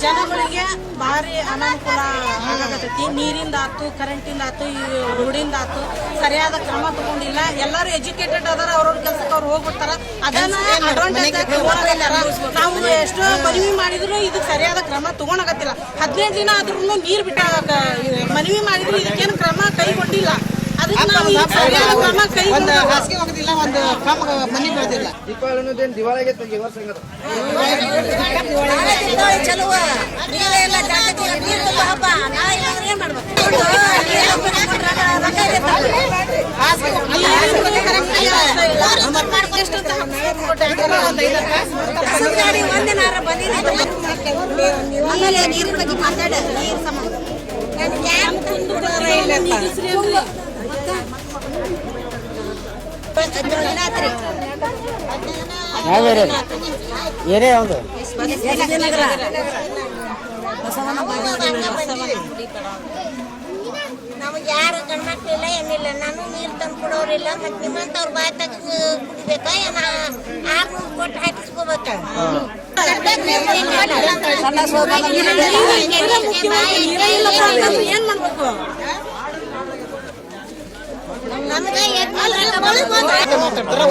ಜನಗಳಿಗೆ ಭಾರಿ ಅನಾನುಕೂಲ ಆಗತೈತಿ. ನೀರಿಂದ ಆತು, ಕರೆಂಟಿಂದ ಆತು, ಈ ರೋಡಿಂದ ಆತು, ಸರಿಯಾದ ಕ್ರಮ ತಗೊಂಡಿಲ್ಲ. ಎಲ್ಲರೂ ಎಜುಕೇಟೆಡ್ ಅದಾರ, ಅವ್ರವ್ರ ಕೆಲ್ಸಕ್ಕೆ ಅವ್ರು ಹೋಗ್ಬಿಡ್ತಾರ. ಅದನ್ನ ಅಡ್ವಾಂಟೇಜ್ ನಾವು ಎಷ್ಟೋ ಮನವಿ ಮಾಡಿದ್ರು ಇದಕ್ಕೆ ಸರಿಯಾದ ಕ್ರಮ ತಗೊಳಕತ್ತಿಲ್ಲ. 15 ದಿನ ಆದ್ರೂ ನೀರು ಬಿಟ್ಟ ಮನವಿ ಮಾಡಿದ್ರು ಇದಕ್ಕೇನು ಕ್ರಮ ಕೈಗೊಂಡಿಲ್ಲ. ಅದಕ್ಕೆ ನಾವು ಸರಿಯಾದ ಕ್ರಮ ಕೈಗೊಂಡು ಹಾಸಿಗೆ ಹೋಗೋದಿಲ್ಲ, ಒಂದು ಕಾಮ ಮನೆ ಬೆಳೆದಿಲ್ಲ. ದೀಪಾವಳಿ ದಿವಾಳಿ ಆಗೈತೆ ಈ ವರ್ಷ ಹೆಂಗದ ಚಲೋ ನೀರೆಲ್ಲ ನೀರು ತುಂಬ ಹಬ್ಬ ಏನ್ ಮಾಡ್ಬೇಕು. ಒಂದಿನಾರ ಆಮೇಲೆ ನೀರಿನ ಬಗ್ಗೆ ಮಾತಾಡ. ನೀರು ಸಂಬಂಧ ಏನೇ ಯಾವುದು ನಮಗೆ ಯಾರು ಗಂಡ್ಮಕ್ಳಿಲ್ಲ ಏನಿಲ್ಲ. ನಾನು ನೀರು ತಂದು ಕೊಡೋರಿಲ್ಲ. ಮತ್ತೆ ನಿಮ್ಮಂತವ್ರ ಬಾಯ್ ತೆಗೆದು ಕುಡಿಬೇಕಾ ಏನ 600 ಕೊಟ್ಟು ಹಾಕಿಸ್ಕೋಬೇಕ. ಏನ್ ಮಾಡ್ಬೇಕು? ನಮಗೆ ಮಾತಾಡ್ತಾರೆ.